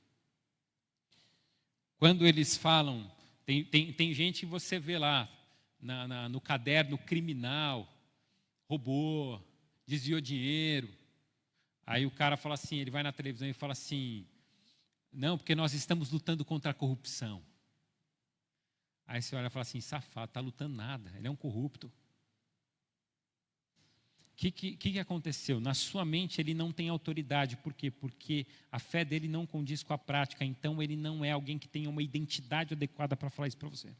quando eles falam, tem gente que você vê lá no caderno criminal, roubou, desviou dinheiro. Aí o cara fala assim, ele vai na televisão e fala assim, não, porque nós estamos lutando contra a corrupção. Aí você olha e fala assim, safado, está lutando nada, ele é um corrupto. O que aconteceu? Na sua mente ele não tem autoridade. Por quê? Porque a fé dele não condiz com a prática, então ele não é alguém que tenha uma identidade adequada para falar isso para você.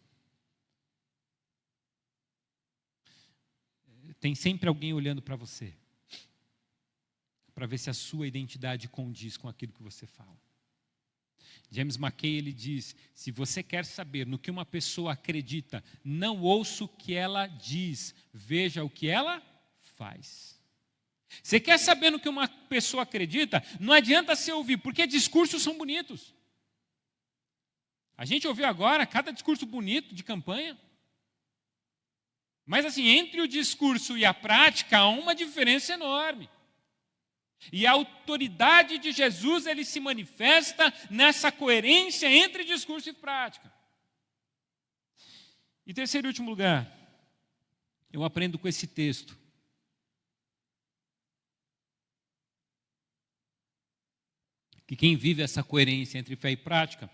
Tem sempre alguém olhando para você, para ver se a sua identidade condiz com aquilo que você fala. James Mackay, ele diz, se você quer saber no que uma pessoa acredita, não ouça o que ela diz, veja o que ela faz. Você quer saber no que uma pessoa acredita? Não adianta você ouvir, porque discursos são bonitos. A gente ouviu agora cada discurso bonito de campanha. Mas assim, entre o discurso e a prática há uma diferença enorme. E a autoridade de Jesus, ele se manifesta nessa coerência entre discurso e prática. E terceiro e último lugar, eu aprendo com esse texto. Que quem vive essa coerência entre fé e prática,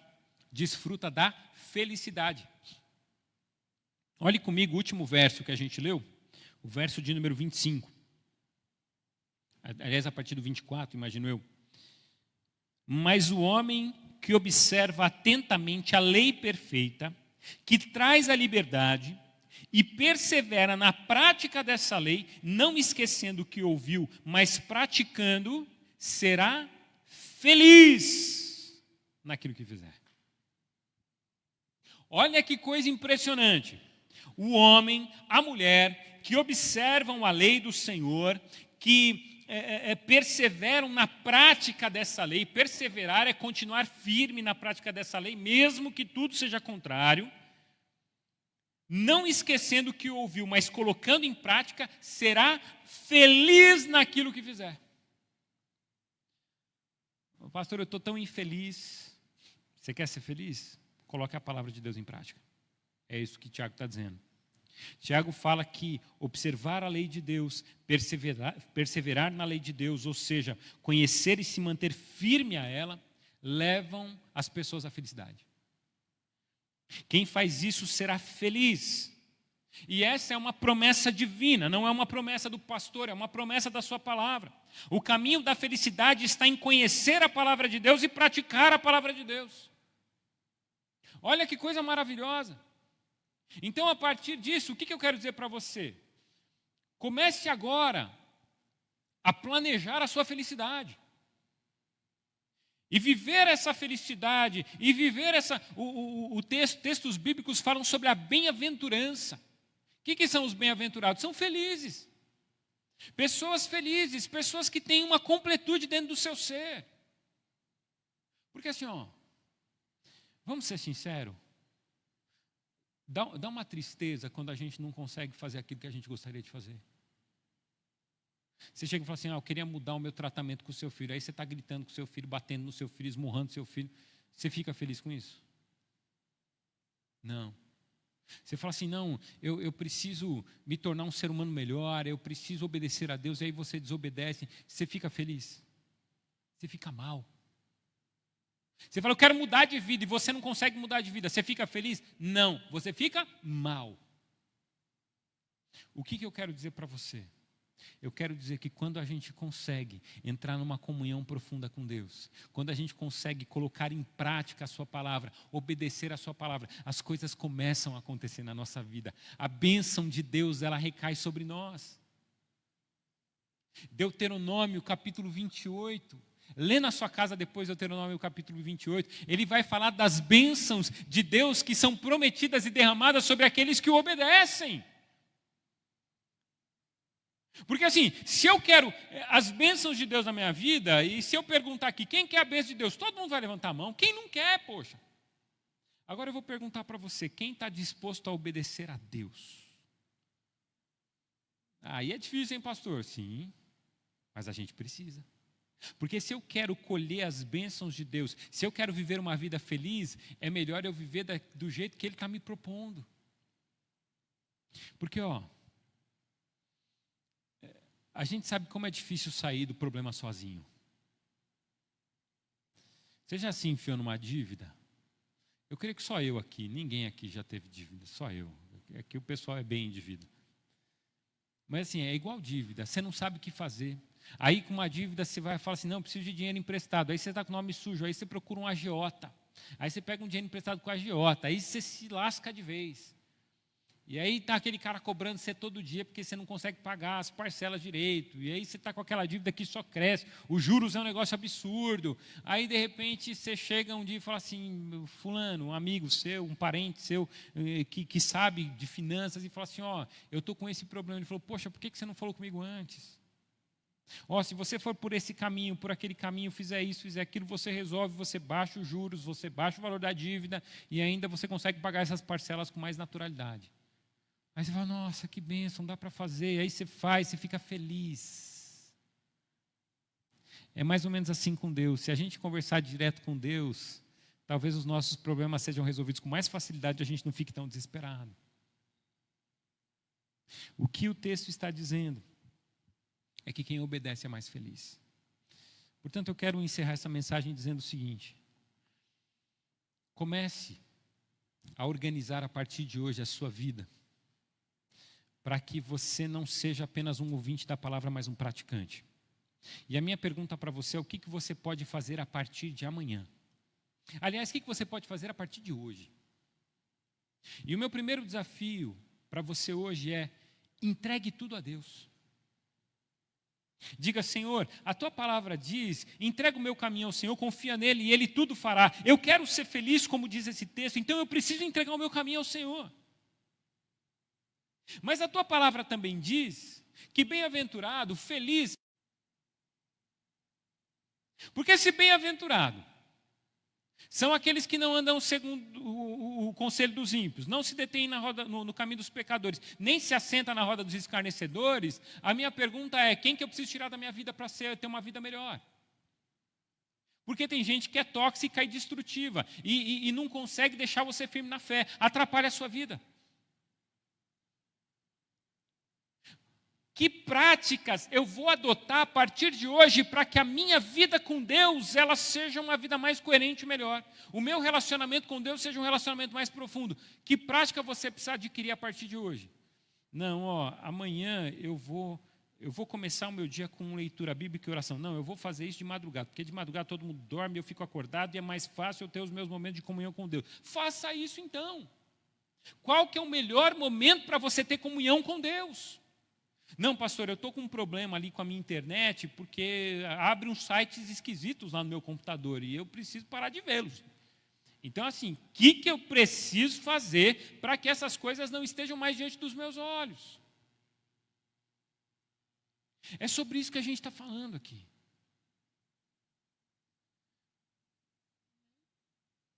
desfruta da felicidade. Olhe comigo o último verso que a gente leu, o verso de número 25. Aliás, a partir do 24, imagino eu. Mas o homem que observa atentamente a lei perfeita, que traz a liberdade, e persevera na prática dessa lei, não esquecendo o que ouviu, mas praticando, será feliz naquilo que fizer. Olha que coisa impressionante. O homem, a mulher, que observam a lei do Senhor, que perseveram na prática dessa lei. Perseverar é continuar firme na prática dessa lei, mesmo que tudo seja contrário. Não esquecendo o que ouviu, mas colocando em prática, será feliz naquilo que fizer. Pastor, eu estou tão infeliz. Você quer ser feliz? Coloque a palavra de Deus em prática. É isso que Tiago está dizendo. Tiago fala que observar a lei de Deus, perseverar na lei de Deus, ou seja, conhecer e se manter firme a ela, levam as pessoas à felicidade. Quem faz isso será feliz. E essa é uma promessa divina, não é uma promessa do pastor, é uma promessa da sua palavra. O caminho da felicidade está em conhecer a palavra de Deus e praticar a palavra de Deus. Olha que coisa maravilhosa. Então, a partir disso, o que eu quero dizer para você? Comece agora a planejar a sua felicidade. E viver essa felicidade, e viver essa... textos bíblicos falam sobre a bem-aventurança. O que são os bem-aventurados? São felizes. Pessoas felizes, pessoas que têm uma completude dentro do seu ser. Porque assim, vamos ser sinceros, dá uma tristeza quando a gente não consegue fazer aquilo que a gente gostaria de fazer. Você chega e fala assim, eu queria mudar o meu tratamento com o seu filho. Aí você está gritando com o seu filho, batendo no seu filho, esmurrando o seu filho. Você fica feliz com isso? Não. Você fala assim, não, eu preciso me tornar um ser humano melhor, eu preciso obedecer a Deus, e aí você desobedece. Você fica feliz? Você fica mal. Você fala, eu quero mudar de vida, e você não consegue mudar de vida. Você fica feliz? Não, você fica mal. O que eu quero dizer para você? Eu quero dizer que quando a gente consegue entrar numa comunhão profunda com Deus, quando a gente consegue colocar em prática a sua palavra, obedecer a sua palavra, as coisas começam a acontecer na nossa vida. A bênção de Deus, ela recai sobre nós. Deuteronômio, capítulo 28. Lê na sua casa depois Deuteronômio, capítulo 28. Ele vai falar das bênçãos de Deus que são prometidas e derramadas sobre aqueles que o obedecem. Porque assim, se eu quero as bênçãos de Deus na minha vida, e se eu perguntar aqui, quem quer a bênção de Deus? Todo mundo vai levantar a mão. Quem não quer, poxa? Agora eu vou perguntar para você, quem está disposto a obedecer a Deus? Aí é difícil, hein, pastor? Sim, mas a gente precisa. Porque se eu quero colher as bênçãos de Deus, se eu quero viver uma vida feliz, é melhor eu viver do jeito que Ele está me propondo. Porque, a gente sabe como é difícil sair do problema sozinho. Você já se enfiou numa dívida? Eu creio que só eu aqui, ninguém aqui já teve dívida, só eu. Aqui o pessoal é bem de vida. Mas assim, é igual dívida, você não sabe o que fazer. Aí com uma dívida você vai falar assim, não, preciso de dinheiro emprestado. Aí você está com o nome sujo, aí você procura um agiota. Aí você pega um dinheiro emprestado com o agiota, aí você se lasca de vez. E aí está aquele cara cobrando você todo dia porque você não consegue pagar as parcelas direito. E aí você está com aquela dívida que só cresce. Os juros é um negócio absurdo. Aí, de repente, você chega um dia e fala assim, fulano, um amigo seu, um parente seu, que sabe de finanças, e fala assim, eu estou com esse problema. Ele falou, poxa, por que você não falou comigo antes? Se você for por esse caminho, por aquele caminho, fizer isso, fizer aquilo, você resolve, você baixa os juros, você baixa o valor da dívida e ainda você consegue pagar essas parcelas com mais naturalidade. Aí você fala, nossa, que bênção, dá para fazer. Aí você faz, você fica feliz. É mais ou menos assim com Deus. Se a gente conversar direto com Deus, talvez os nossos problemas sejam resolvidos com mais facilidade e a gente não fique tão desesperado. O que o texto está dizendo é que quem obedece é mais feliz. Portanto, eu quero encerrar essa mensagem dizendo o seguinte: comece a organizar a partir de hoje a sua vida, para que você não seja apenas um ouvinte da palavra, mas um praticante. E a minha pergunta para você é: o que você pode fazer a partir de amanhã? Aliás, o que você pode fazer a partir de hoje? E o meu primeiro desafio para você hoje é: entregue tudo a Deus. Diga, Senhor, a tua palavra diz, entrega o meu caminho ao Senhor, confia nele e ele tudo fará. Eu quero ser feliz, como diz esse texto, então eu preciso entregar o meu caminho ao Senhor. Mas a tua palavra também diz que bem-aventurado, feliz. Porque esse bem-aventurado são aqueles que não andam segundo o conselho dos ímpios, não se detêm no caminho dos pecadores, nem se assenta na roda dos escarnecedores. A minha pergunta é: quem que eu preciso tirar da minha vida para ter uma vida melhor? Porque tem gente que é tóxica e destrutiva e não consegue deixar você firme na fé, atrapalha a sua vida. Que práticas eu vou adotar a partir de hoje para que a minha vida com Deus ela seja uma vida mais coerente e melhor? O meu relacionamento com Deus seja um relacionamento mais profundo. Que prática você precisa adquirir a partir de hoje? Não, amanhã eu vou começar o meu dia com leitura bíblica e oração. Não, eu vou fazer isso de madrugada, porque de madrugada todo mundo dorme, eu fico acordado e é mais fácil eu ter os meus momentos de comunhão com Deus. Faça isso então. Qual que é o melhor momento para você ter comunhão com Deus? Não, pastor, eu estou com um problema ali com a minha internet, porque abre uns sites esquisitos lá no meu computador e eu preciso parar de vê-los. Então, assim, o que eu preciso fazer para que essas coisas não estejam mais diante dos meus olhos? É sobre isso que a gente está falando aqui.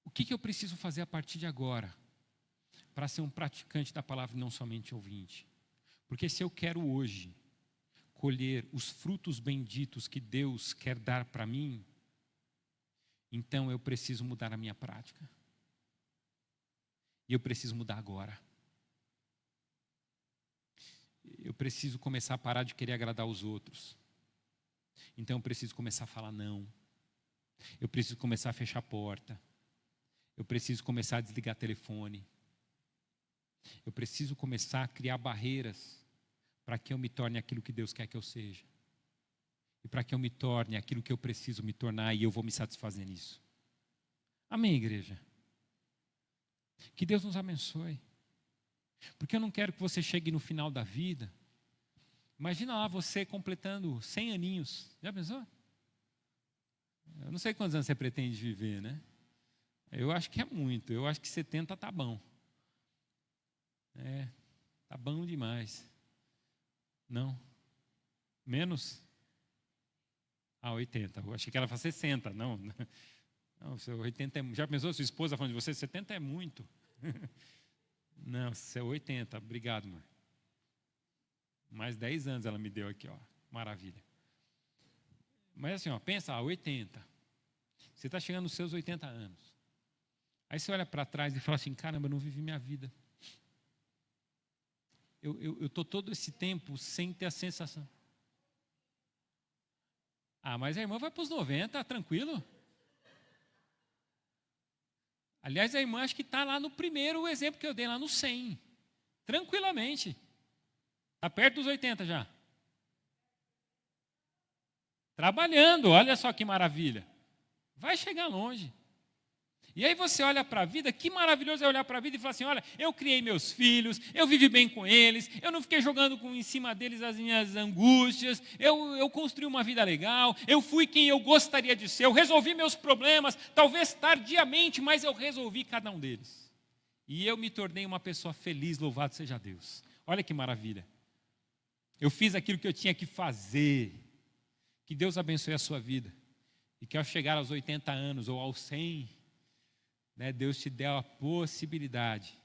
O que eu preciso fazer a partir de agora para ser um praticante da palavra e não somente ouvinte? Porque se eu quero hoje colher os frutos benditos que Deus quer dar para mim, então eu preciso mudar a minha prática. E eu preciso mudar agora. Eu preciso começar a parar de querer agradar os outros. Então eu preciso começar a falar não. Eu preciso começar a fechar a porta. Eu preciso começar a desligar o telefone. Eu preciso começar a criar barreiras para que eu me torne aquilo que Deus quer que eu seja. E para que eu me torne aquilo que eu preciso me tornar, e eu vou me satisfazer nisso. Amém, igreja? Que Deus nos abençoe. Porque eu não quero que você chegue no final da vida. Imagina lá você completando 100 aninhos. Já pensou? Eu não sei quantos anos você pretende viver, né? Eu acho que é muito. Eu acho que 70 tá bom. Tá bom demais. Não? Menos? 80. Eu achei que ela ia falar 60. Não, 80 é, já pensou sua esposa falando de você? 70 é muito. Não, você é 80. Obrigado, mãe. Mais 10 anos ela me deu aqui, ó. Maravilha. Mas assim, pensa, 80. Você está chegando nos seus 80 anos. Aí você olha para trás e fala assim: caramba, eu não vivi minha vida. Eu estou todo esse tempo sem ter a sensação. Mas a irmã vai para os 90, tranquilo. Aliás, a irmã acho que está lá no primeiro exemplo que eu dei, lá no 100. Tranquilamente. Está perto dos 80 já. Trabalhando, olha só que maravilha. Vai chegar longe. E aí você olha para a vida, que maravilhoso é olhar para a vida e falar assim: olha, eu criei meus filhos, eu vivi bem com eles, eu não fiquei jogando em cima deles as minhas angústias, eu construí uma vida legal, eu fui quem eu gostaria de ser, eu resolvi meus problemas, talvez tardiamente, mas eu resolvi cada um deles. E eu me tornei uma pessoa feliz, louvado seja Deus. Olha que maravilha. Eu fiz aquilo que eu tinha que fazer. Que Deus abençoe a sua vida. E que ao chegar aos 80 anos ou aos 100, né, Deus te dê a possibilidade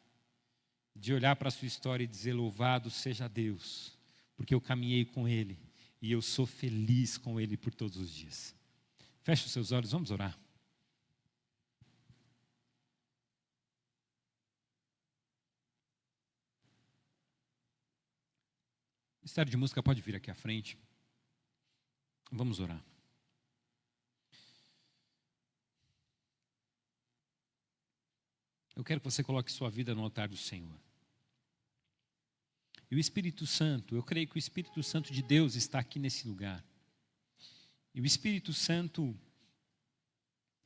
de olhar para a sua história e dizer: louvado seja Deus, porque eu caminhei com Ele e eu sou feliz com Ele por todos os dias. Feche os seus olhos, vamos orar. O Ministério de Música pode vir aqui à frente. Vamos orar. Eu quero que você coloque sua vida no altar do Senhor. E o Espírito Santo, eu creio que o Espírito Santo de Deus está aqui nesse lugar. E o Espírito Santo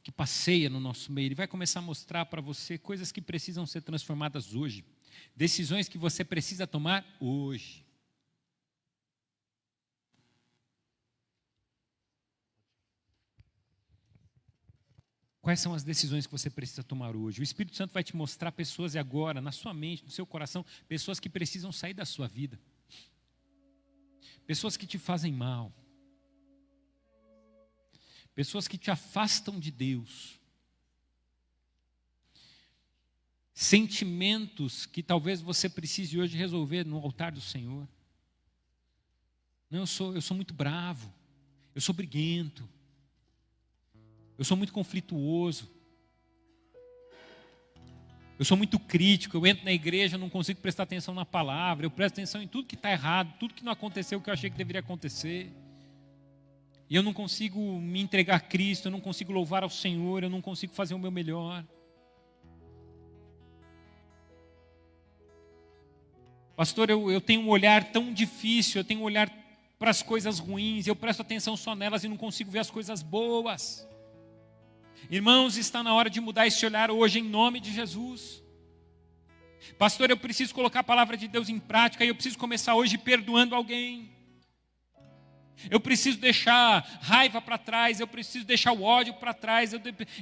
que passeia no nosso meio, ele vai começar a mostrar para você coisas que precisam ser transformadas hoje. Decisões que você precisa tomar hoje. Quais são as decisões que você precisa tomar hoje? O Espírito Santo vai te mostrar pessoas e agora, na sua mente, no seu coração, pessoas que precisam sair da sua vida. Pessoas que te fazem mal. Pessoas que te afastam de Deus. Sentimentos que talvez você precise hoje resolver no altar do Senhor. Não, eu sou muito bravo. Eu sou briguento. Eu sou muito conflituoso. Eu sou muito crítico. Eu entro na igreja, não consigo prestar atenção na palavra. Eu presto atenção em tudo que está errado, tudo que não aconteceu, o que eu achei que deveria acontecer. E eu não consigo me entregar a Cristo, eu não consigo louvar ao Senhor, eu não consigo fazer o meu melhor. Pastor, eu tenho um olhar tão difícil, eu tenho um olhar para as coisas ruins, eu presto atenção só nelas e não consigo ver as coisas boas. Irmãos, está na hora de mudar esse olhar hoje em nome de Jesus. Pastor, eu preciso colocar a palavra de Deus em prática e eu preciso começar hoje perdoando alguém. Eu preciso deixar raiva para trás, eu preciso deixar o ódio para trás,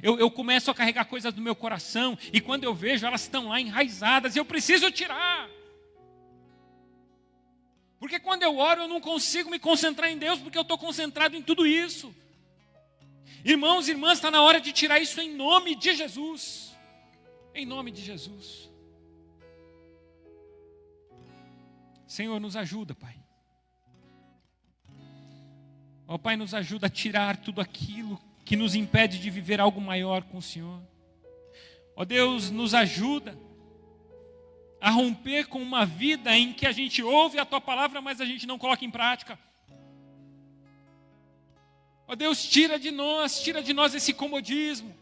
eu começo a carregar coisas do meu coração e quando eu vejo elas estão lá enraizadas e eu preciso tirar. Porque quando eu oro eu não consigo me concentrar em Deus porque eu estou concentrado em tudo isso. Irmãos e irmãs, está na hora de tirar isso em nome de Jesus. Em nome de Jesus. Senhor, nos ajuda, Pai. Ó Pai, nos ajuda a tirar tudo aquilo que nos impede de viver algo maior com o Senhor. Ó Deus, nos ajuda a romper com uma vida em que a gente ouve a Tua palavra, mas a gente não coloca em prática. Ó Deus, tira de nós esse comodismo.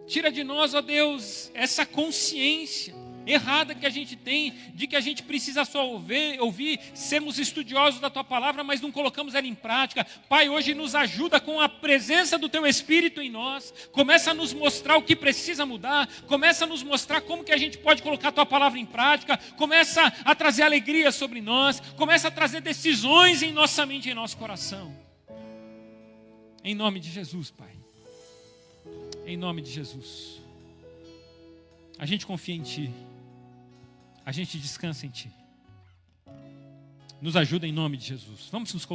Tira de nós, ó Deus, essa consciência errada que a gente tem, de que a gente precisa só ouvir, sermos estudiosos da Tua palavra, mas não colocamos ela em prática. Pai, hoje nos ajuda com a presença do Teu Espírito em nós, começa a nos mostrar o que precisa mudar, começa a nos mostrar como que a gente pode colocar a Tua palavra em prática, começa a trazer alegria sobre nós, começa a trazer decisões em nossa mente e em nosso coração. Em nome de Jesus, Pai. Em nome de Jesus. A gente confia em Ti. A gente descansa em Ti. Nos ajuda em nome de Jesus. Vamos nos colocar.